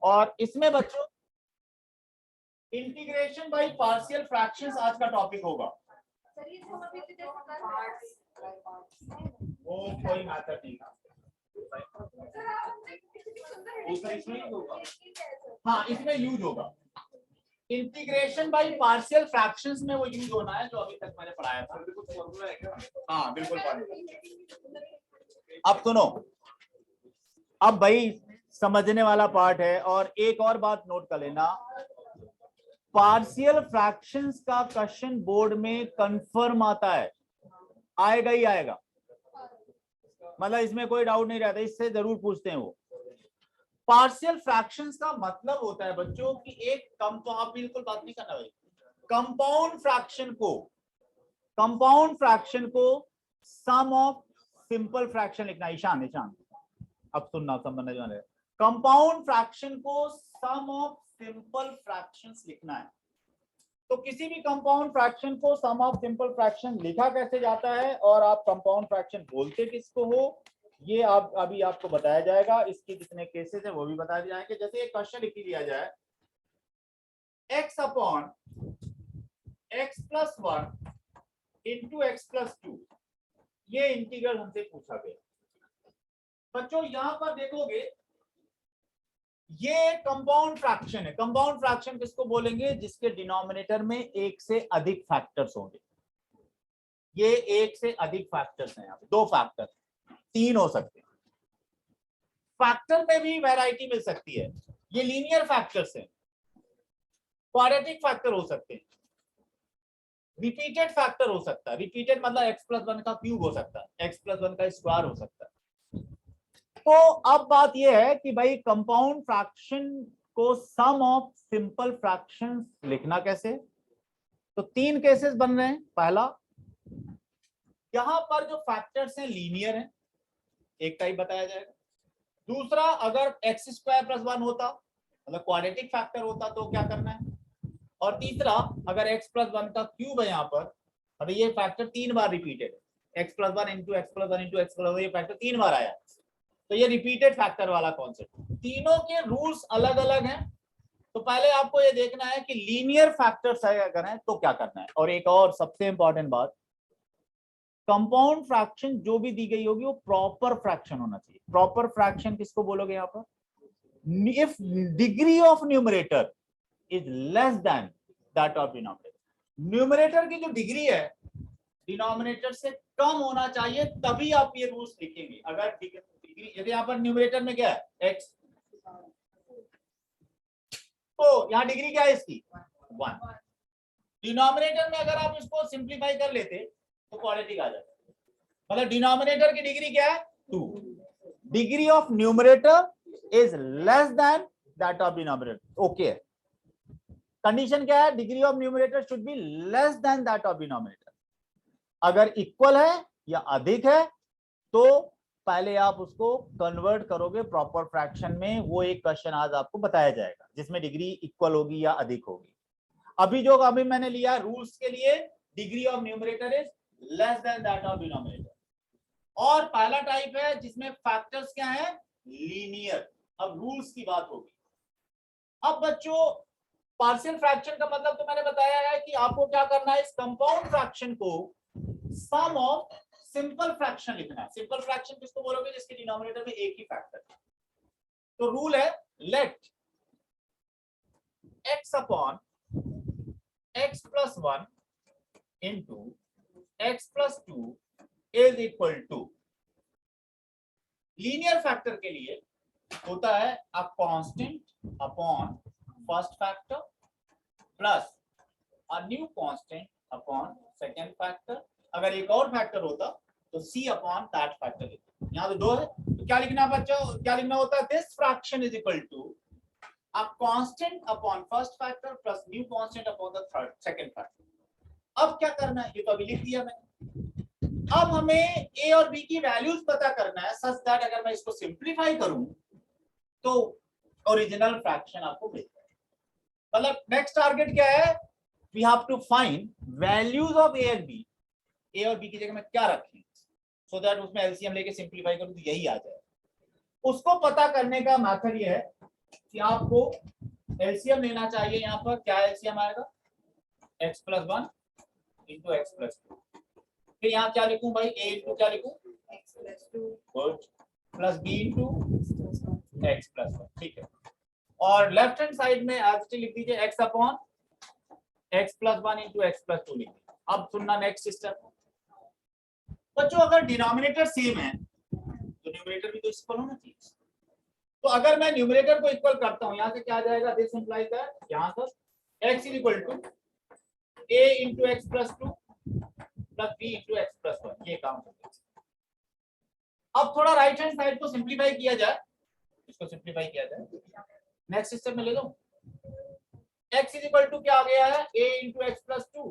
और इसमें बच्चों इंटीग्रेशन बाय पार्शियल फ्रैक्शंस आज का टॉपिक होगा। वो कोई मैटर नहीं था, इसमें होगा, हाँ इसमें यूज होगा। इंटीग्रेशन बाय पार्शियल फ्रैक्शंस में वो यूज होना है जो अभी तक मैंने पढ़ाया था। हाँ बिल्कुल। अब सुनो, अब भाई समझने वाला पार्ट है। और एक और बात नोट कर लेना, पार्शियल फ्रैक्शंस का क्वेश्चन बोर्ड में कंफर्म आता है, आएगा ही आएगा, मतलब इसमें कोई डाउट नहीं रहता, इससे जरूर पूछते हैं वो। पार्शियल फ्रैक्शंस का मतलब होता है बच्चों कि एक आप बिल्कुल बात नहीं करना भाई, कंपाउंड फ्रैक्शन को सम ऑफ सिंपल फ्रैक्शन लिखना। ईशान अब सुनना समझने वाले, कंपाउंड फ्रैक्शन को सम ऑफ सिंपल फ्रैक्शंस लिखना है। तो किसी भी कंपाउंड फ्रैक्शन को सम ऑफ सिंपल फ्रैक्शन लिखा कैसे जाता है और आप कंपाउंड फ्रैक्शन बोलते किसको हो, ये आप अभी आपको बताया जाएगा। इसके कितने केसेस है वो भी बता दिए जाएंगे। जैसे एक क्वेश्चन लिख दिया जाए, x upon x plus 1 into x plus 2, ये इंटीग्रल हमसे पूछा गया। बच्चों यहां पर देखोगे ये कंपाउंड फ्रैक्शन है। कंपाउंड फ्रैक्शन किसको बोलेंगे, जिसके डिनोमिनेटर में एक से अधिक फैक्टर्स होंगे। ये एक से अधिक फैक्टर्स हैं, यहाँ पे 2 फैक्टर, 3 हो सकते हैं। फैक्टर में भी वैरायटी मिल सकती है, ये लीनियर फैक्टर्स हैं, क्वाड्रेटिक फैक्टर हो सकते हैं, रिपीटेड फैक्टर हो सकता है। रिपीटेड मतलब x प्लस 1 का क्यूब हो सकता है, x प्लस 1 का स्क्वायर हो सकता है। तो अब बात यह है कि भाई कंपाउंड फ्रैक्शन को सम ऑफ सिंपल फ्रैक्शंस लिखना कैसे। तो 3 केसेस बन रहे हैं। पहला, यहां पर जो फैक्टर्स हैं लीनियर हैं, एक टाइप बताया जाएगा। दूसरा, अगर एक्स स्क्वायर प्लस 1 होता मतलब क्वाड्रेटिक फैक्टर होता तो क्या करना है। और तीसरा, अगर x प्लस 1 का क्यूब है यहाँ पर, अब ये फैक्टर 3 बार रिपीटेड है, x plus 1 into x plus 1 into x plus 1, ये फैक्टर 3 बार आया, तो ये रिपीटेड फैक्टर वाला कॉन्सेप्ट। तीनों के रूल्स अलग अलग हैं। तो पहले आपको ये देखना है कि लीनियर फैक्टर्स अगर हैं तो क्या करना है। और एक और सबसे इंपॉर्टेंट बात, कंपाउंड फ्रैक्शन जो भी दी गई होगी वो प्रॉपर फ्रैक्शन होना चाहिए। प्रॉपर फ्रैक्शन किसको बोलोगे यहाँ पर, if degree of numerator is less than that of denominator. Numerator की जो डिग्री है डिनोमिनेटर से कम होना चाहिए, तभी आप ये रूल्स लिखेंगे। अगर डिग्री, यदि यहाँ पर न्यूमरेटर में क्या है x, तो यहाँ डिग्री क्या है इसकी 1। डिनोमिनेटर में अगर आप इसको सिंप्लीफाई कर लेते तो क्वाड्रेटिक आ जाता, मतलब डिनोमिनेटर की डिग्री क्या है 2। Degree of numerator is less than that of denominator. Okay, condition क्या है, degree of numerator should be less than that of denominator. अगर इक्वल है या अधिक है तो पहले आप उसको कन्वर्ट करोगे प्रॉपर फ्रैक्शन में। वो एक क्वेश्चन आज आपको बताया जाएगा जिसमें डिग्री इक्वल होगी या अधिक होगी। अभी जो अभी मैंने लिया रूल्स के लिए, degree of numerator is less than that of denominator. और पहला टाइप है जिसमें फैक्टर्स क्या है, लीनियर। अब रूल्स की बात होगी। अब बच्चों पार्शियल फ्रैक्शन का मतलब तो मैंने बताया है कि आपको क्या करना है, इस कंपाउंड फ्रैक्शन को सम ऑफ सिंपल फ्रैक्शन लिखना है। सिंपल फ्रैक्शन किसको बोलोगे, जिसके डिनोमिनेटर में एक ही फैक्टर है। तो रूल है, let x upon x plus 1 into x plus 2 is equal to, linear factor के लिए होता है a constant upon first factor plus a new constant upon second factor. अगर एक और फैक्टर होता तो c अपॉन दैट फैक्टर। यहाँ तो 2 है, तो क्या लिखना बच्चों, क्या लिखना होता है, this fraction is equal to a constant upon first factor plus new constant upon the third second factor. अब क्या करना है, ये तो अभी लिख दिया मैंने। अब हमें a और b की वैल्यूज पता करना है सच दैट अगर मैं इसको सिंप्लीफाई करूं तो ओरिजिनल फ्रैक्शन आपको मिल जाए। मतलब नेक्स्ट टारगेट क्या है, we have to find values of a and b। a और b की जगह में क्या रखें सो दैट उसमें एलसीएम लेके सिंप्लीफाई करूं तो यही आ जाए। उसको पता करने का मेथड ये है कि आपको एलसीएम लेना चाहिए। यहाँ पर क्या एलसीएम आएगा, x plus 1 into x plus 2। फिर यहाँ क्या लिखूं भाई, a इंटू क्या लिखूं, x plus 2 good, plus b into x plus 1 x plus 1, ठीक है। और लेफ्ट हैंड साइड में आज लिख दीजिए x upon x plus 1 into x plus 2 लिख दीजिए। अब सुनना नेक्स्ट स्टेप बच्चों, अगर डिनोमिनेटर सेम है तो न्यूमरेटर भी तो इक्वल होना चाहिए। तो अगर मैं न्यूमरेटर को इक्वल करता हूं, यहां से क्या आ जाएगा, दिस इंप्लाइज दैट यहां पर x is equal to a into x plus 2 plus b into x plus 1, ये काम करते हैं। अब थोड़ा राइट हैंड साइड को सिंप्लीफाई किया जाए, इसको सिंप्लीफाई किया जाए, नेक्स्ट स्टेप में ले लो। x इज इक्वल टू क्या आ गया है, a into x plus 2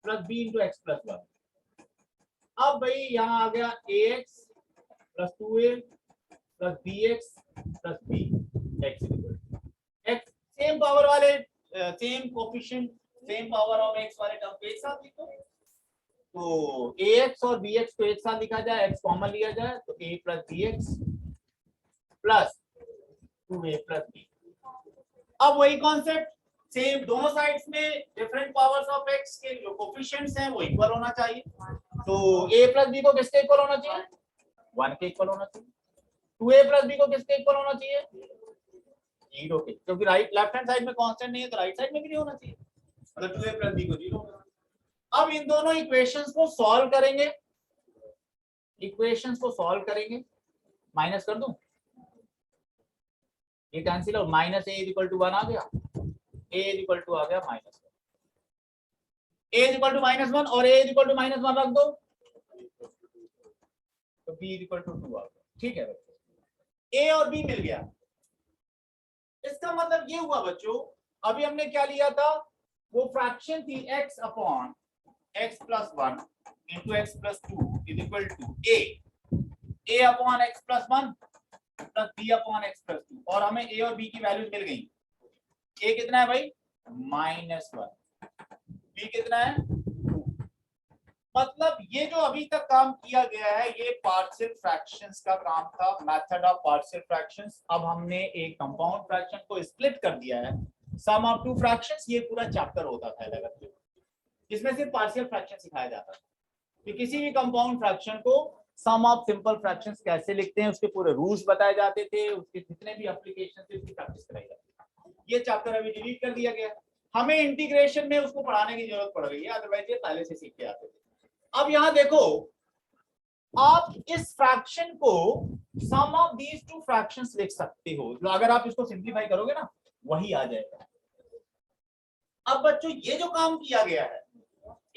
plus b into x plus 1। अब भाई यहाँ आ गया ax plus 2a plus bx plus b, x equal to x same power वाले same coefficient same power of x वाले टर्म को एक साथ लिखो। तो ax और bx को एक साथ लिखा जाए, x कॉमन लिया जाए तो a plus bx plus 2a plus b। अब वही कॉन्सेप्ट सेम, दोनों साइड्स में डिफरेंट पावर्स ऑफ x के जो कोफिशिएंट्स हैं वो इक्वल होना चाहिए। तो a प्लस b को किसके इक्वल होना चाहिए, 1 के इक्वल होना चाहिए। 2a प्लस b को किसके इक्वल होना चाहिए, 0 के, क्योंकि राइट लेफ्ट हैंड साइड में कांस्टेंट नहीं है तो राइट साइड में भी नहीं होना चाहिए, मतलब 2a प्लस b को 0 होना। अब इन दोनों इक्वेशंस को सॉल्व करेंगे, इक्वेशंस को सॉल्व करेंगे, माइनस कर दूं, ये कैंसिल हो, माइनस a इक्वल टू 1 आ गया, a इक्वल टू आ गया minus 1, a equal to minus 1 और a इक्वल टू माइनस 1 रख दो तो b इक्वल टू 2 आ गया, ठीक है बच्चों, a और b मिल गया। इसका मतलब ये हुआ बच्चों, अभी हमने क्या लिया था, वो फ्रैक्शन थी x upon x plus 1 into x plus 2 is equal to a upon x plus 1 plus b upon x plus 2, और हमें a और b की वैल्यूज मिल गई। a कितना है भाई, -1, b कितना है 2। मतलब ये जो अभी तक काम किया गया है ये पार्शियल फ्रैक्शंस का काम था, मेथड ऑफ पार्शियल फ्रैक्शंस। अब हमने एक कंपाउंड फ्रैक्शन को स्प्लिट कर दिया है, सम ऑफ टू फ्रैक्शंस। ये पूरा चैप्टर होता था अलग, जिसमें सिर्फ पार्शियल फ्रैक्शन सिखाया जाता था कि किसी भी कंपाउंड फ्रैक्शन को सम ऑफ सिंपल फ्रैक्शंस कैसे लिखते हैं, उसके पूरे रूल्स बताए जाते थे, उसके जितने भी एप्लीकेशन थे उसकी प्रैक्टिस कराई जाती थी। ये चैप्टर अभी डिलीट कर दिया गया, हमें इंटीग्रेशन में उसको पढ़ाने की जरूरत पड़ रही है, अदरवाइज ये पहले से सीख के आते थे। अब यहां देखो, आप इस फ्रैक्शन को सम ऑफ दीज टू फ्रैक्शंस लिख सकते हो, जो अगर आप इसको सिंप्लीफाई करोगे ना वही आ जाएगा। अब बच्चों ये जो काम किया गया है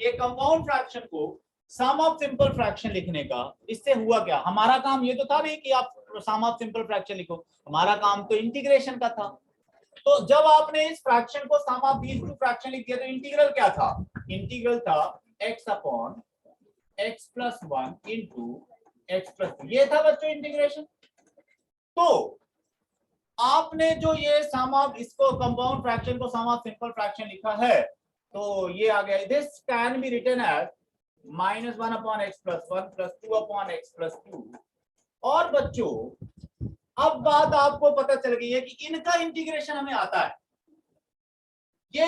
एक कंपाउंड फ्रैक्शन को सम ऑफ सिंपल फ्रैक्शन लिखने का, इससे हुआ क्या, हमारा काम ये तो था नहीं कि आप सम ऑफ सिंपल फ्रैक्शन लिखो, हमारा काम तो इंटीग्रेशन का था। तो जब आपने इस फ्रैक्शन को सम ऑफ दीज टू फ्रैक्शन लिख दिया तो इंटीग्रल क्या था, इंटीग्रल था x upon x plus 1 into x plus 2, ये था बच्चों इंटीग्रेशन। तो आपने जो ये सम ऑफ, इसको कंपाउंड फ्रैक्शन को सम ऑफ सिंपल फ्रैक्शन लिखा है, तो ये आ गया, this can be written as -1 upon x plus 1 plus 2 upon x plus 2। और बच्चों अब बात आपको पता चल गई है कि इनका इंटीग्रेशन हमें आता है। ये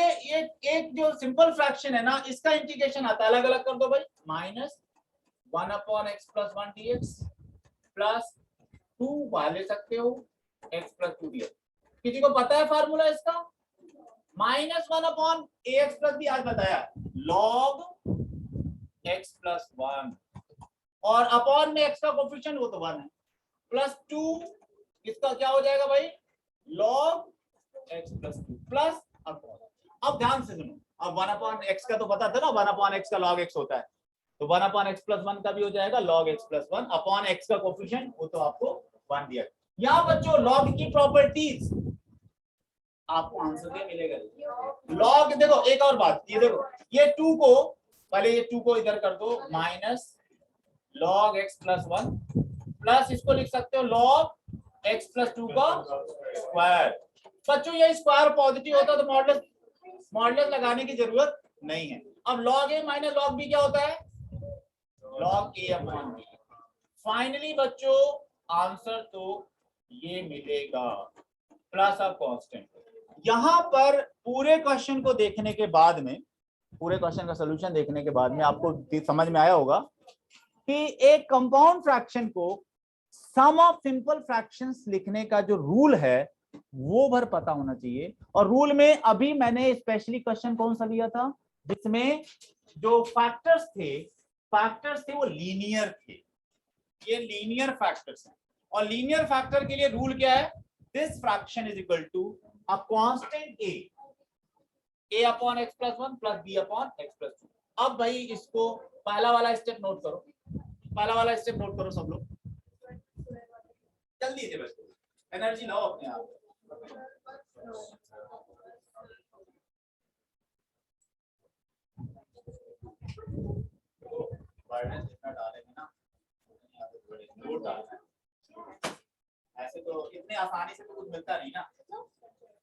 एक जो सिंपल फ्रैक्शन है ना, इसका इंटीग्रेशन आता है, अलग अलग कर दो भाई, -1 upon x plus 1 dx plus 2 बाहर ले सकते हो x प्लस 2 dx। किसी को पता है फार्मूला इसका, -1 अपॉन ax प्लस b आज बताया, log x प्लस 1, और अपॉन में x का कोफिशिएंट वो तो 1 है, प्लस 2 इसका क्या हो जाएगा भाई, log x plus 2 plus upon. अब ध्यान से सुनो, अब 1 अपॉन एक्स का तो पता था ना, 1 अपॉन एक्स का log x होता है, तो 1 अपॉन एक्स प्लस 1 का भी हो जाएगा log x plus 1 upon x का कोफिशिएंट वो तो आपको 1 दिया। यहाँ बच्चों log की प्रॉपर्टीज आपको आंसर क्या मिलेगा, log देखो एक और बात, ये देखो ये 2 को पहले ये 2 को इधर कर दो, minus log x plus 1 plus इसको लिख सकते हो log x प्लस 2 का स्क्वायर। बच्चों ये स्क्वायर पॉजिटिव होता है तो मॉडुलस लगाने की जरूरत नहीं है। अब log a minus log b क्या होता है, log a upon b। Finally बच्चों आंसर तो ये मिलेगा, प्लस ऑफ कांस्टेंट। यहां पर पूरे क्वेश्चन को देखने के बाद में, पूरे क्वेश्चन का सोल्यूशन देखने के बाद में आपको समझ में आया होगा कि एक कंपाउंड फ्रैक्शन को सम ऑफ सिंपल फ्रैक्शंस लिखने का जो रूल है वो भर पता होना चाहिए। और रूल में अभी मैंने स्पेशली क्वेश्चन कौन सा लिया था जिसमें जो फैक्टर्स थे वो लीनियर थे। ये लीनियर फैक्टर्स हैं और लीनियर फैक्टर के लिए रूल क्या है, this fraction is equal to a constant a upon x plus 1 plus b upon x plus 2। अब भाई इसको पहला वाला स्टेप नोट करो, पहला वाला स्टेप नोट करो सब लोग, जल्दी से बस एनर्जी लाओ अपने आप। वर्डन जितना डालेंगे ना लोड डालना है, ऐसे तो इतने आसानी से तो कुछ मिलता नहीं ना।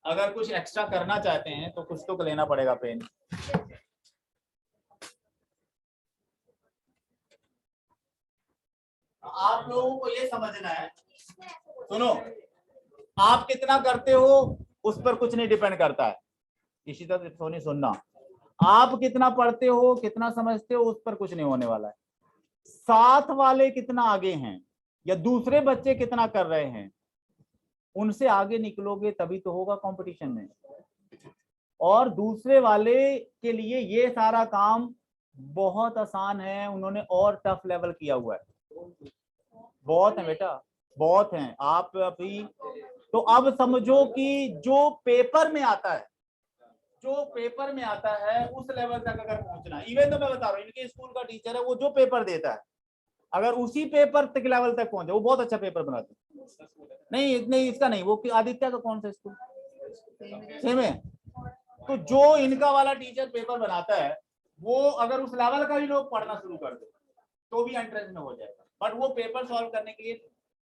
अगर कुछ एक्स्ट्रा करना चाहते हैं तो कुछ तो लेना पड़ेगा पेन। आप लोगों को ये समझना है, सुनो, आप कितना करते हो उस पर कुछ नहीं डिपेंड करता है। इसी तरह सोनी सुनना, आप कितना पढ़ते हो कितना समझते हो उस पर कुछ नहीं होने वाला है। साथ वाले कितना आगे हैं या दूसरे बच्चे कितना कर रहे हैं उनसे आगे निकलोगे तभी तो होगा कंपटीशन में। और दूसरे वाले के लिए ये सारा काम बहुत आसान है, उन्होंने और टफ लेवल किया हुआ है। बहुत है बेटा, बहुत हैं। आप अभी तो अब समझो कि जो पेपर में आता है, जो पेपर में आता है उस लेवल तक अगर पहुंचना, इवन तो मैं बता रहा हूँ इनके स्कूल का टीचर है वो जो पेपर देता है अगर उसी पेपर तक लेवल तक पहुंचे वो बहुत अच्छा पेपर बनाते हैं। नहीं इसका नहीं, वो आदित्य का कौन सा स्कूल सेम है। तो जो इनका वाला टीचर पेपर बनाता है वो अगर उस लेवल का भी लोग पढ़ना शुरू कर दे तो भी इंटरेस्ट में हो जाएगा। बट वो पेपर सॉल्व करने के लिए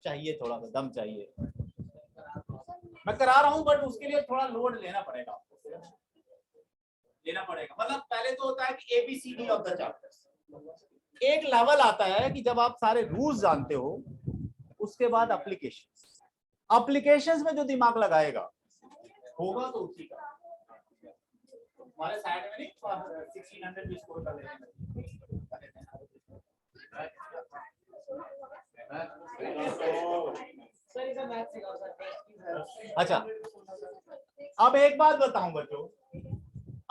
चाहिए थोड़ा सा दम चाहिए। मैं करा रहा हूँ बट उसके लिए थोड़ा लोड लेना पड़ेगा आपको, लेना पड़ेगा। मतलब पहले तो होता है कि ABCD ऑफ द चैप्टर्स, एक लेवल आता है कि जब आप सारे रूल्स जानते हो उसके बाद एप्लीकेशंस में जो दिमाग लगाएगा होगा तो उसी का। हमारे साइड में नहीं 1600 भी स्कोर कर लेंगे। अच्छा अब एक बात बताऊं बच्चों,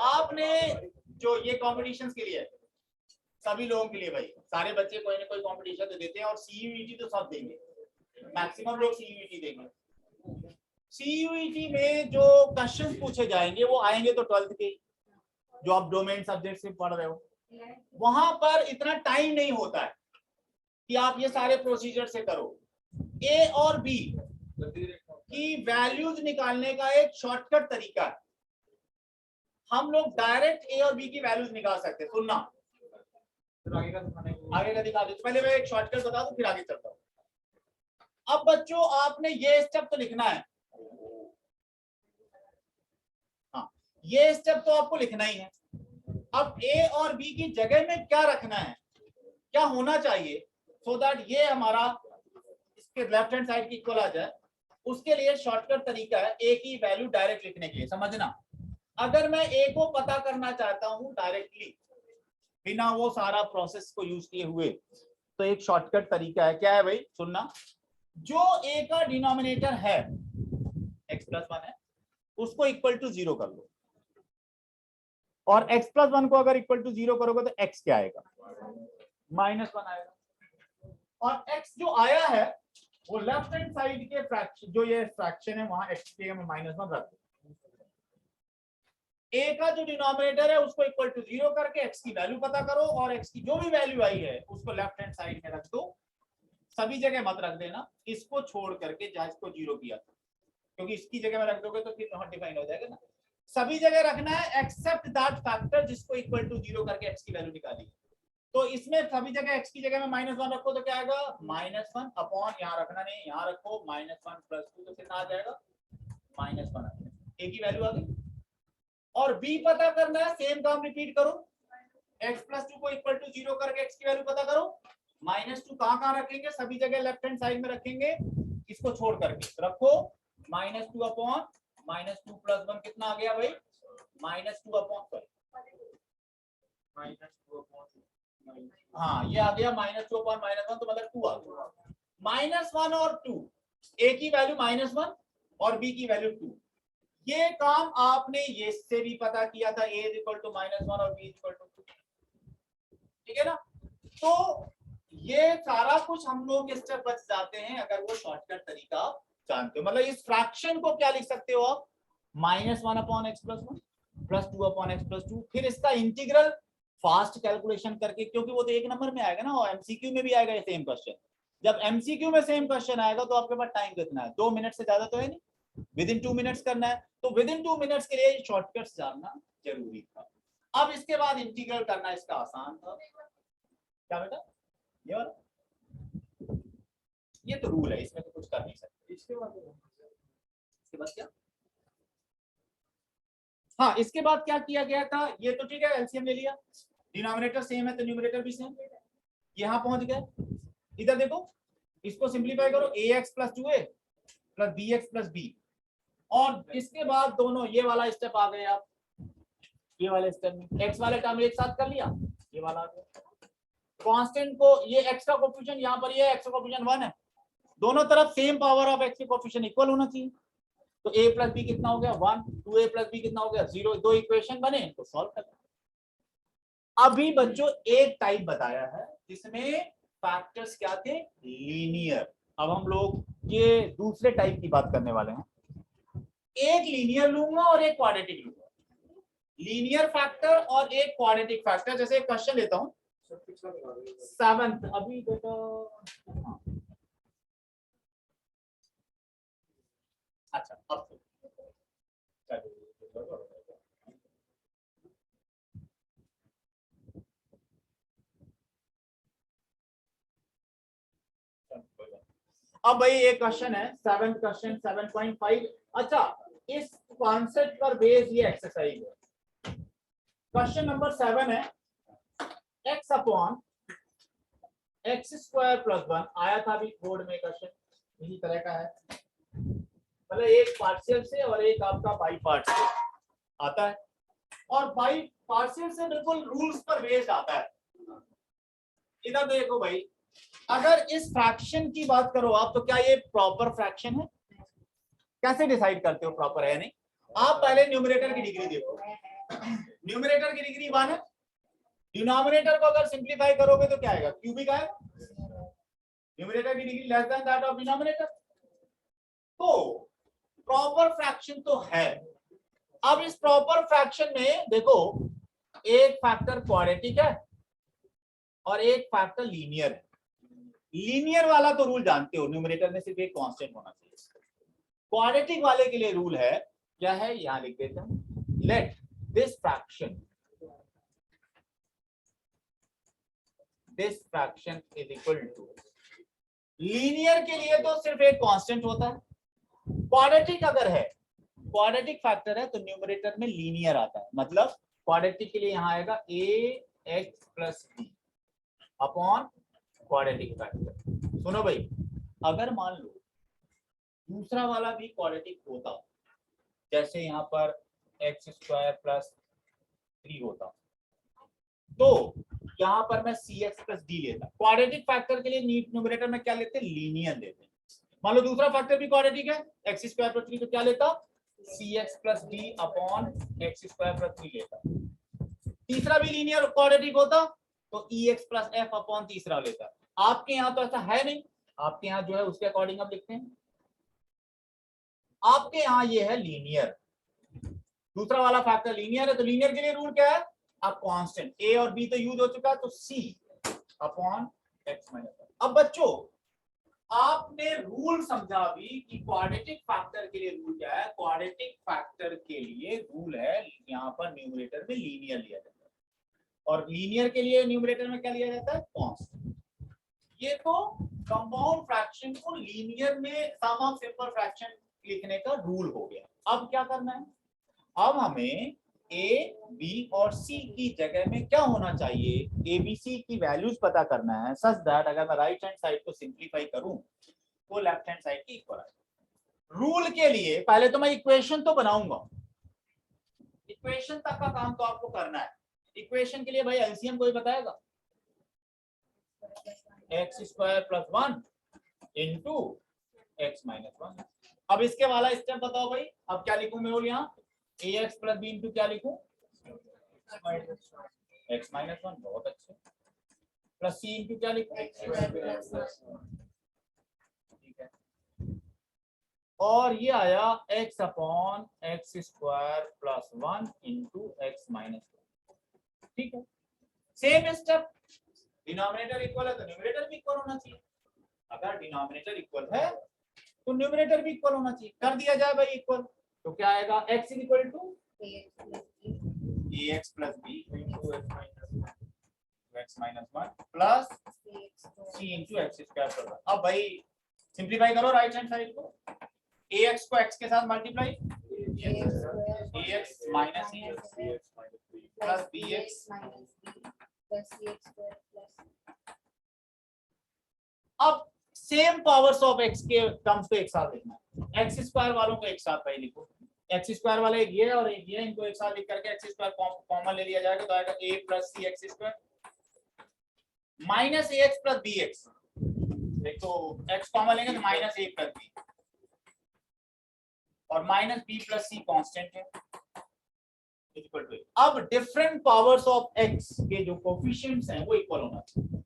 आपने जो ये कॉम्पिटिशन्स के लिए है सभी लोगों के लिए, भाई सारे बच्चे कोई ना कोई कंपटीशन तो देते हैं और CUET तो सब देंगे, मैक्सिमम लोग CUET देंगे। CUET में जो क्वेश्चंस पूछे जाएंगे वो आएंगे तो 12th के जो आप डोमेन सब्जेक्ट से पढ़ रहे हो, वहां पर इतना टाइम नहीं होता है कि आप ये सारे प्रोसीजर से करो। A और B की वैल्यूज निकालने का एक शॉर्टकट तरीका है, हम लोग डायरेक्ट A और B की वैल्यूज निकाल सकते हैं। सुनना आगे का दिखा दो, पहले मैं एक शॉर्टकट बता दूं फिर आगे चलता हूं। अब बच्चों आपने ये स्टेप तो लिखना है, हाँ ये स्टेप तो आपको लिखना ही है। अब A और B की जगह में क्या रखना है, क्या होना चाहिए सो दैट ये हमारा इसके लेफ्ट हैंड साइड की इक्वल आ जाए, उसके लिए शॉर्टकट तरीका है A की वैल्यू डायरेक्ट लिखने के लिए। समझना, अगर मैं A को पता करना चाहता हूं डायरेक्टली बिना वो सारा प्रोसेस को यूज किए हुए तो एक शॉर्टकट तरीका है, क्या है भाई सुनना, जो A का डिनोमिनेटर है x प्लस 1 है उसको इक्वल टू 0 कर लो, और x प्लस 1 को अगर इक्वल टू 0 करोगे तो x क्या आएगा, -1 आएगा। और x जो आया है वो लेफ्ट हैंड साइड के फ्रैक्शन, जो ये फ्रैक्शन है वहां x के में -1 रख दो। A का जो डिनोमिनेटर है उसको इक्वल टू 0 करके x की वैल्यू पता करो और x की जो भी वैल्यू आई है उसको लेफ्ट हैंड साइड में रख दो। सभी जगह मत रख देना, इसको छोड़ करके जहां इसको 0 किया था, क्योंकि इसकी जगह में रख दोगे तो फिर नॉट डिफाइन हो जाएगा ना। सभी जगह रखना है एक्सेप्ट दैट फैक्टर जिसको इक्वल टू 0 करके x की वैल्यू निकाली। तो इसमें सभी जगह x की जगह में -1 रखो तो क्या आएगा, -1 अपॉन, यहाँ रखना नहीं यहाँ रखो, -1 प्लस 2 तो कितना आ जाएगा, -1 आ जाएगा। A की वैल्यू आ गई। और B पता करना है, सेम काम रिपीट करो, x प्लस 2 को इक्वल टू 0 करके x की वैल्यू पता करो। -2 कहाँ रखेंगे, सभी जगह लेफ्ट हैंड साइड में रखेंगे, इसको छोड़ करके रखो -2 अपॉन -2 + 1 कितना आ गया भाई? -2 अपॉन हाँ ये आ गया -2 अपॉन -1 तो मतलब 2 आ गया। -1 और 2 a की वैल्यू -1 और b की वैल्यू 2। ये काम आपने ये से भी पता किया था, a = -1 और b = 2, ठीक है ना। तो ये सारा कुछ हम लोग के स्टेप बच जाते हैं अगर वो शॉर्टकट तरीका जानते हो। मतलब इस फ्रैक्शन को क्या लिख सकते हो आप? -1 अपॉन x + 1 + 2 अपॉन x + 2। फिर इसका इंटीग्रल फास्ट कैलकुलेशन करके, क्योंकि वो तो 1 नंबर में आएगा ना, और एमसीक्यू में भी आएगा ये सेम क्वेश्चन। जब एमसीक्यू में सेम क्वेश्चन आएगा तो आपके पास टाइम कितना है? 2 मिनट से ज्यादा तो है नहीं, विदिन 2 मिनट्स करना है। तो विदिन 2 मिनट्स के लिए शॉर्टकट्स जानना जरूरी था। अब इसके बाद इंटीग्रल करना इसका आसान था। क्या बेटा? ये वाला, ये तो रूल है, इसमें तो कुछ कर नहीं सकते। इसके बाद क्या? हाँ इसके बाद क्या किया गया था? ये तो ठीक है, एलसीएम ले लिया, डिनोमिनेटर सेम है तो न्यूमरेटर भी सेम। यहां पहुंच गए, इधर देखो, इसको सिंपलीफाई करो, ax + 2a + bx + b। और इसके बाद दोनों ये वाला स्टेप आ गए आप, ये वाले स्टेप में x वाले टर्म एक साथ कर लिया, ये वाला आ गया। कांस्टेंट को, ये x का कोएफिशिएंट यहाँ पर, ये x का कोएफिशिएंट 1 है, दोनों तरफ सेम पावर ऑफ x के कोएफिशिएंट इक्वल होना चाहिए। तो a + b कितना हो गया? 1। 2a + b कितना हो गया? 0। दो इक्वेशन बने, तो सॉल्व करना। अभी बच्चों एक टाइप बताया है जिसमें फैक्टर्स क्या थे? लीनियर। अब हम लोग ये दूसरे टाइप की बात करने वाले हैं। एक लीनियर लूंगा और एक क्वाड्रेटिक लूंगा, लीनियर फैक्टर और एक क्वाड्रेटिक फैक्टर। जैसे एक क्वेश्चन लेता हूं, 7th अभी बेटा, अच्छा अब अब भाई एक क्वेश्चन है, 7th क्वेश्चन 7.5। अच्छा, इस कॉन्सेप्ट पर बेस ये एक्सरसाइज है। क्वेश्चन नंबर 7 है, x अपॉन x² + 1 आया था अभी बोर्ड में क्वेश्चन, इसी तरह का है। मतलब एक पार्शियल से और एक आपका बाई पार्ट से आता है, और बाई पार्शियल से बिल्कुल रूल्स पर बेस्ड आता है। इधर देखो भाई, अगर इस फ्रैक्शन की बात करो आप, तो क्या ये प्रॉपर फ्रैक्शन है? कैसे डिसाइड करते हो प्रॉपर है नहीं? आप पहले न्यूमरेटर की डिग्री देखो, न्यूमरेटर की डिग्री 1 है, डिनोमिनेटर को अगर सिंप्लीफाई करोगे तो क्या आएगा? क्यूबिक आएगा। न्यूमरेटर की degree less than that of denominator, तो प्रॉपर फ्रैक्शन तो है। अब इस प्रॉपर फ्रैक्शन में देखो, एक फैक्टर क्वाड्रेटिक है और एक फैक्टर लीनियर है। लीनियर वाला तो रूल जानते हो, न्यूमरेटर में सिर्फ एक कांस्टेंट होना चाहिए। क्वाड्रेटिक वाले के लिए रूल है, क्या है? यहां लिख देते हैं, let this fraction is equal to. Linear के लिए तो सिर्फ एक कांस्टेंट होता है, क्वाड्रेटिक अगर है, क्वाड्रेटिक फैक्टर है तो न्यूमरेटर में लीनियर आता है। मतलब क्वाड्रेटिक के लिए यहां आएगा ax + b upon quadratic factor. सुनो भाई, अगर मान लो दूसरा वाला भी क्वाड्रेटिक होता, जैसे यहाँ पर x² + 3 होता, तो यहाँ पर मैं cx + d लेता। क्वाड्रेटिक फैक्टर के लिए न्यूमरेटर में क्या लेते? लीनियर लेते। मान लो दूसरा फैक्टर भी क्वाड्रेटिक है, x² + 3, तो क्या लेता? cx + d अपॉन x² + 3 लेता। तीसरा भी लीनियर क्वाड्रेटिक होता तो ex + f अपॉन तीसरा लेता। आपके यहाँ तो ऐसा है नहीं, आपके यहाँ जो है उसके अकॉर्डिंग हम लिखते हैं। आपके यहाँ ये है लीनियर, दूसरा वाला फैक्टर लीनियर है, तो लीनियर के लिए रूल क्या है? आप कांस्टेंट a और b तो यूज हो चुका है, तो c अपॉन x - 1। अब बच्चों आपने रूल समझा भी कि क्वाड्रेटिक फैक्टर के लिए रूल क्या है? क्वाड्रेटिक फैक्टर के लिए रूल है यहाँ पर न्यूमरेटर में लीनियर लिया जाता है, और लीनियर के लिए न्यूमरेटर में क्या लिया जाता है? कांस्टेंट। ये तो कंपाउंड फ्रैक्शन को लीनियर में सम ऑफ सिंपल फ्रैक्शन लिखने का रूल हो गया। अब क्या करना है? अब हमें a, b और c की जगह में क्या होना चाहिए? a, b, c की वैल्यूज पता करना है, सच दैट अगर मैं राइट हैंड साइड को सिंप्लीफाई करूं तो लेफ्ट हैंड साइड की इक्वल आए। रूल के लिए पहले तो मैं इक्वेशन तो बनाऊंगा, इक्वेशन तक का काम तो आपको करना है। इक्वेशन के लिए भाई एलसीएम कोई बताएगा? X square plus 1 into x minus 1। अब इसके वाला स्टेप बताओ भाई, अब क्या लिखूं मैं? यहाँ ए एक्स प्लस बी इंटू क्या लिखूं? X minus 1। बहुत अच्छे। प्लस सी इंटू क्या लिखूं? ठीक है। और ये आया x upon x square plus 1 into x minus 1। ठीक है, सेम स्टेप। डिनोमिनेटर इक्वल है तो न्यूमरेटर भी इक्वल होना चाहिए। अगर डिनोमिनेटर इक्वल है तो न्यूमरेटर भी इक्वल होना चाहिए। कर दिया जाए भाई इक्वल, तो क्या आएगा? x equal to ax plus b into x minus 1 plus c into x square plus 1। अब भाई सिंप्लीफाई करो राइट हैंड साइड को। ax को x के साथ multiply, ax minus e plus bx। अब सेम पावर्स ऑफ x के terms को एक साथ लिखना है। एक्स स्क्वायर वालों को एक साथ भाई लिखो। एक्स स्क्वायर वाले एक ये और एक ये, इनको एक साथ लिख करके एक्स स्क्वायर कॉमन ले लिया जाएगा तो आएगा a plus c x square minus a x plus b x. एक तो x कॉमन लेंगे तो माइनस ए प्लस बी और minus b plus c constant है इक्वल टू। अब डिफरेंट पावर्स ऑफ x के जो कोफिशिएंट्स हैं वो इक्वल होना चाहिए।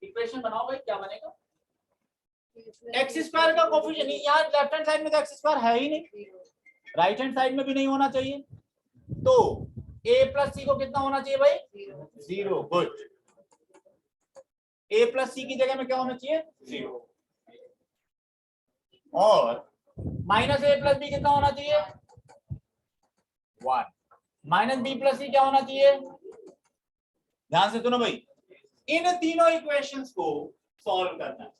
इक्वेशन बनाओ भाई, क्या बनेगा? एक्स स्क्वायर का कोफिशिएंट यहाँ लेफ्ट हैंड साइड में तो एक्स स्क्वायर है ही नहीं, राइट हैंड साइड में भी नहीं होना चाहिए, तो a प्लस सी को कितना होना चाहिए भाई? 0। गुड। a प्लस सी की जगह में क्या होना चाहिए? 0। और माइनस a प्लस बी कितना होना चाहिए? 1। माइनस b प्लस सी क्या होना चाहिए? ध्यान से सुनो भाई, इन तीनों इक्वेशंस को सॉल्व करना है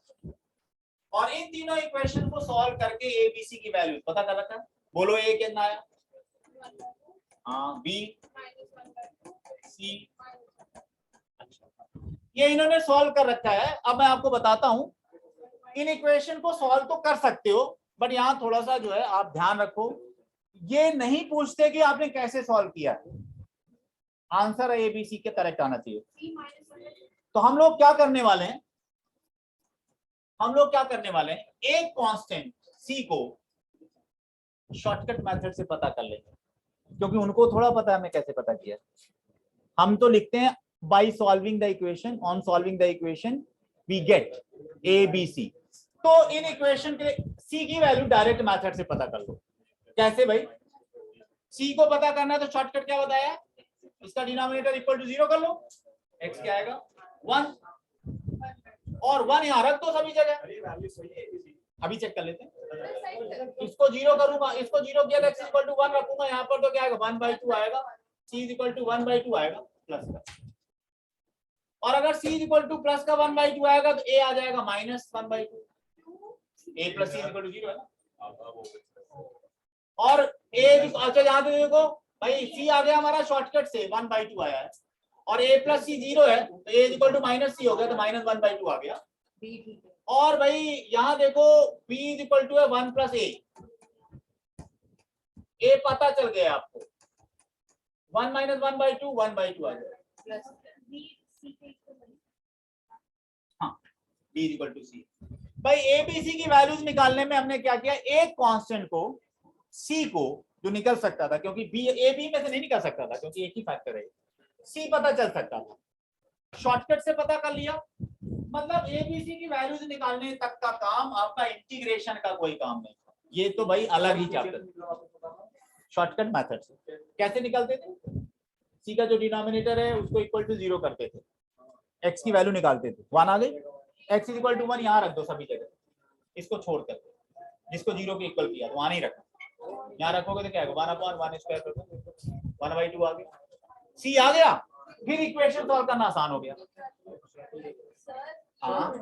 और इन तीनों इक्वेशन को सॉल्व करके a b c की वैल्यू पता कर रखा है। बोलो a कितना आया? हाँ, b c। ये इन्होंने सॉल्व कर रखा है। अब मैं आपको बताता हूं, इन इक्वेशन को सॉल्व तो कर सकते हो बट यहां थोड़ा सा जो है आप ध्यान रखो, ये नहीं पूछते कि आपने कैसे सॉल्व किया, आंसर ए बी सी के करेक्ट आना चाहिए। तो हम लोग क्या करने वाले हैं, एक कांस्टेंट c को शॉर्टकट मेथड से पता कर लेंगे, क्योंकि उनको थोड़ा पता है हमें कैसे पता किया। हम तो लिखते हैं by solving the equation, on solving the equation we get a b c. तो इन इक्वेशन के c की वैल्यू डायरेक्ट मेथड से पता कर लो। कैसे भाई? c को पता करना है तो शॉर्टकट क्या बताया? इसका डिनोमिनेटर इक्वल टू 0 कर लो, x क्या आएगा? 1 और 1 यहां रख दो सभी जगह। अभी चेक कर लेते हैं। इसको 0 करूंगा, इसको 0 किया तो x इक्वल टू 1 रखूंगा यहाँ पर तो क्या आएगा? 1/2 आएगा। c इक्वल टू 1/2 आएगा प्लस का, और अगर c इक्वल टू प्लस का 1/2 आएगा तो a आ जाएगा minus 1/2। a plus c equal to 0 है ना। और a अच्छा यहाँ पे देखो भाई, c आ गया हमारा शॉर्टकट से 1/2 आया है और a प्लस सी 0 है तो a इक्वल टू माइनस सी हो गया तो माइनस 1/2 आ गया। और भाई यहाँ देखो b इक्वल टू है 1 प्लस a पता चल गया आपको, 1 माइनस 1/2 1/2 आ गया। हाँ, b इक्वल टू सी। भाई ए बी सी की वैल्यूज निकालने में हमने क्या किया, एक कांस्टेंट को c को जो निकल सकता था, क्योंकि b ए बी में से नहीं निकल सकता था क्योंकि एक ही फैक्टर है, c पता चल सकता था, शॉर्टकट से पता कर लिया। मतलब एबीसी की वैल्यूज निकालने तक का काम आपका, इंटीग्रेशन का कोई काम नहीं। ये तो भाई अलग ही चैप्टर। शॉर्टकट मेथड से कैसे निकालते थे? सी का जो डिनोमिनेटर है उसको इक्वल टू 0 करते थे, एक्स की वैल्यू निकालते थे, 1 आ गई, एक्स इक्वल टू 1 यहाँ रख दो सभी जगह, इसको छोड़ कर जिसको 0 के इक्वल किया वहां नहीं रखा, यहाँ रखोगे तो क्या है 1/1 स्क्वायर 1/2 आ गया, सी आ गया, फिर इक्वेशन सॉल्व करना आसान हो गया। हाँ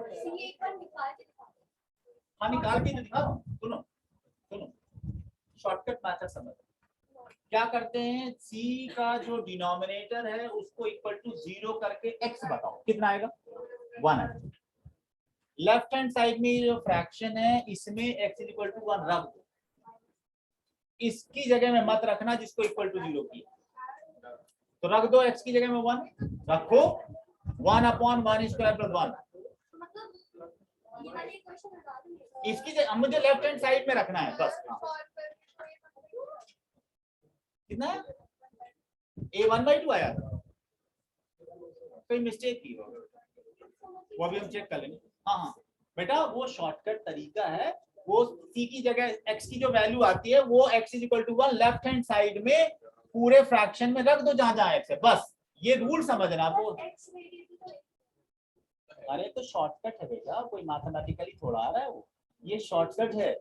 निकाल के दिखाओ। सुनो शॉर्टकट मेथड समझ, क्या करते हैं, c का जो डिनोमिनेटर है उसको इक्वल टू 0 करके x बताओ कितना आएगा, 1 है। लेफ्ट हैंड साइड में जो फ्रैक्शन है इसमें x इक्वल टू 1 रख दो, इसकी जगह में मत रखना जिसको इक्वल टू 0 की, तो रख दो x की जगह में 1, रखो 1/1 स्क्वायर प्लस 1। इसकी जगह मुझे लेफ्ट हैंड साइड में रखना है बस। कितना है? a 1/2 आया था, कोई मिस्टेक थी वो अभी हम चेक कर लेंगे। हाँ हाँ बेटा वो शॉर्टकट तरीका है, वो c की जगह x की जो वैल्यू आती है वो x = 1 लेफ्ट हैंड साइड में पूरे फ्रैक्शन में रख दो जहां जहां x है, बस ये रूल समझना वो। अरे तो शॉर्टकट है बेटा, कोई मैथमेटिकली थोड़ा आ रहा है वो, ये शॉर्टकट है।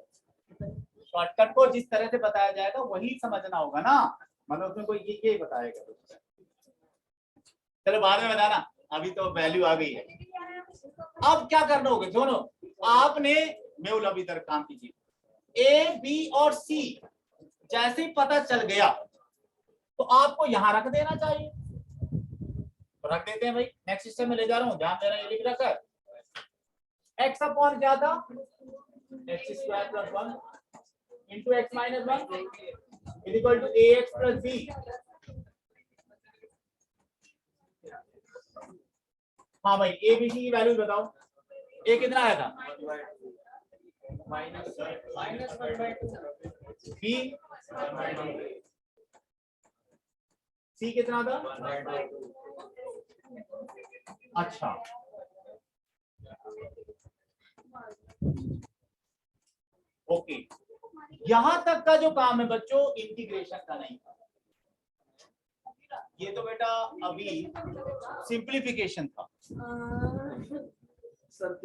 शॉर्टकट को जिस तरह से बताया जाएगा वही समझना होगा ना, मतलब उसमें कोई ये बताएगा। चलो बाद में बताना, अभी तो वैल्यू आ गई है। अब क्या करना होगा दोनों, आपने मेहुल अभी तक काम कीजिए, ए बी और सी जैसे ही पता चल गया तो आपको यहां रख देना चाहिए, तो रख देते हैं भाई। नेक्स्ट सिस्टम में ले जा रहा हूं, ध्यान देना, ये लिख रखा है x अपॉन क्या था, x² + 1 into x - 1 equal to ax + b। हाँ भाई ए बी सी की वैल्यू बताओ, ए कितना आया था, बी सी कितना था, अच्छा ओके। यहां तक का जो काम है बच्चों इंटीग्रेशन का नहीं था, ये तो बेटा अभी सिंप्लीफिकेशन था।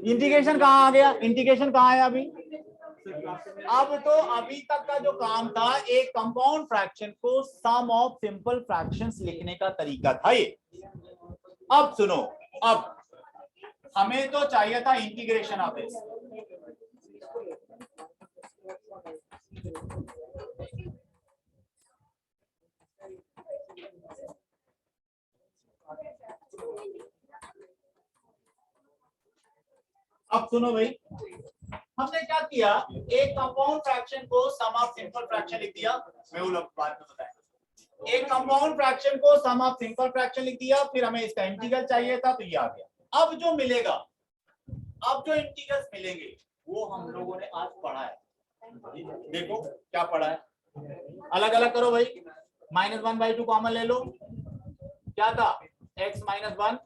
इंटीग्रेशन कहाँ आ गया, इंटीग्रेशन कहाँ है अभी। अब तो अभी तक का जो काम था एक कंपाउंड फ्रैक्शन को सम ऑफ सिंपल फ्रैक्शंस लिखने का तरीका था ये। अब सुनो, अब हमें तो चाहिए था इंटीग्रेशन ऑफ दिस। अब सुनो भाई, हमने क्या किया, एक कंपाउंड फ्रैक्शन को सम ऑफ सिंपल फ्रैक्शन लिख दिया, मैं वो लोग बाद में बताएंगे। एक कंपाउंड फ्रैक्शन को सम ऑफ सिंपल फ्रैक्शन लिख दिया, फिर हमें इसका इंटीग्रल चाहिए था तो ये आ गया। अब जो मिलेगा, अब जो इंटीग्रल्स मिलेंगे वो हम लोगों ने आज पढ़ा है। देखो क्या पढ़ा है, अलग अलग करो भाई, -1/2 कॉमन ले लो, क्या था x - 1 upon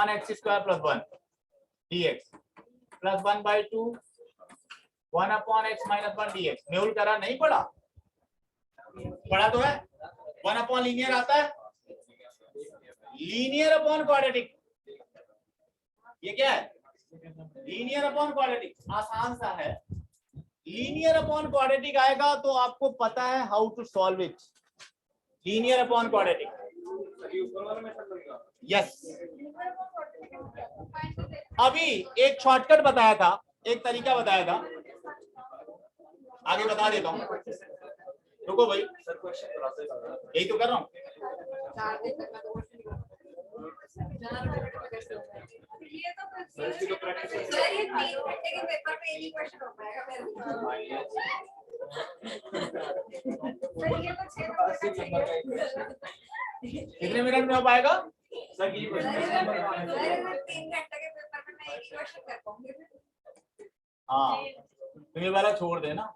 x² + 1 dx plus 1/2 1 upon x - 1 dx। Mehul करा नहीं पढ़ा, पढ़ा तो है। 1 अपॉन लीनियर आता है, लीनियर अपॉन क्वाड्रेटिक, ये क्या है, लीनियर अपॉन क्वाड्रेटिक, आसान सा है। लीनियर अपॉन क्वाड्रेटिक आएगा तो आपको पता है how to solve it, linear upon quadratic. Yes, अभी एक शॉर्टकट बताया था, एक तरीका बताया था, आगे बता देता हूँ, रुको भाई, यही तो कर रहा हूँ। कितने मिनट में हो पाएगा? 3 घंटे के पेपर में मैं एक ही क्वेश्चन कर पाऊंगी। हाँ तो ये वाला छोड़ देना।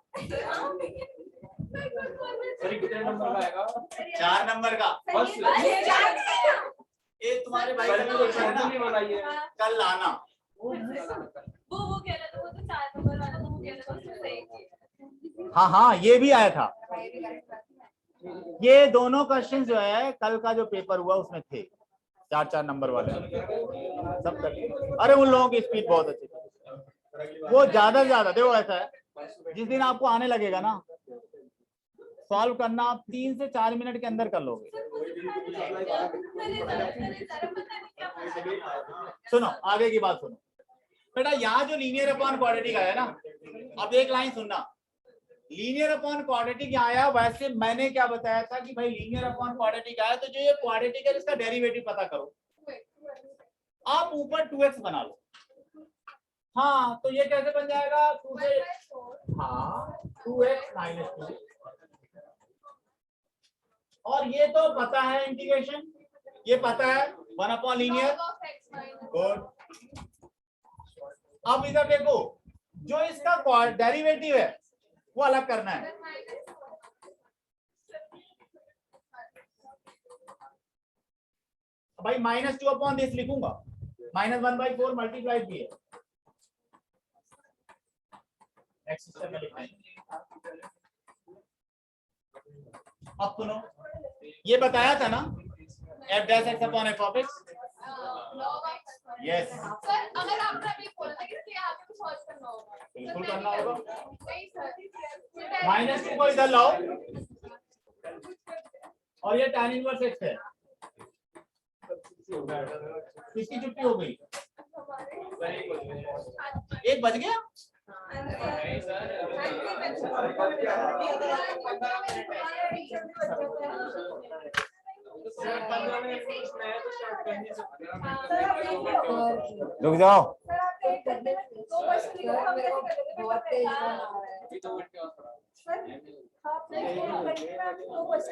कितने नंबर का आएगा? 4 नंबर का। बस ये तुम्हारे भाई का कल लाना। वो कह रहा था, वो तो 4 नंबर वाला था, वो कह रहा था उसने सही किया। हाँ हाँ ये भी आया था, ये दोनों क्वेश्चन जो है कल का जो पेपर हुआ उसमें थे, 4 नंबर वाले सब कर। अरे उन लोगों की स्पीड बहुत अच्छी थी, वो ज्यादा से ज्यादा देखो ऐसा है, जिस दिन आपको आने लगेगा ना सॉल्व करना, आप 3 से 4 मिनट के अंदर कर लोगे। सुनो आगे की बात सुनो बेटा, यहाँ जो लीनियर अपॉन क्वाड्रेटिक आया ना, अब एक लाइन सुनना, लीनियर अपॉन क्वाड्रेटिक आया, वैसे मैंने क्या बताया था कि भाई लीनियर अपॉन क्वाड्रेटिक आया तो जो ये क्वाड्रेटिक है इसका डेरिवेटिव पता करो, आप ऊपर 2x बना लो। हाँ तो ये कैसे बन जाएगा, 2 से, हाँ 2x माइनस 2, और ये तो पता है इंटीग्रेशन, ये पता है 1 अपॉन लीनियर। गुड। अब इधर देखो, जो इसका डेरिवेटिव है वो अलग करना है। भाई -2 अपॉन दिस लिखूंगा, -1/4 मल्टीप्लाई किए नेक्स्ट सिस्टम में लिखना है। अब सुनो, ये बताया था ना f'(x upon f(x)। Yes, sir अगर आपने अभी बोला था कि इसके आगे कुछ और करना होगा, बिल्कुल करना होगा। नहीं सर, -2 को इधर लाओ, और ये tan इनवर्स x है, किसकी छुट्टी हो गई? एक बज गया। नहीं सर रुक जाओ। सर आप एक घंटे में 2 क्वेश्चन लिखो, हम कैसे करेंगे? बहुत तेज बना रहा है। अभी तो उठ के सर आप 2 क्वेश्चन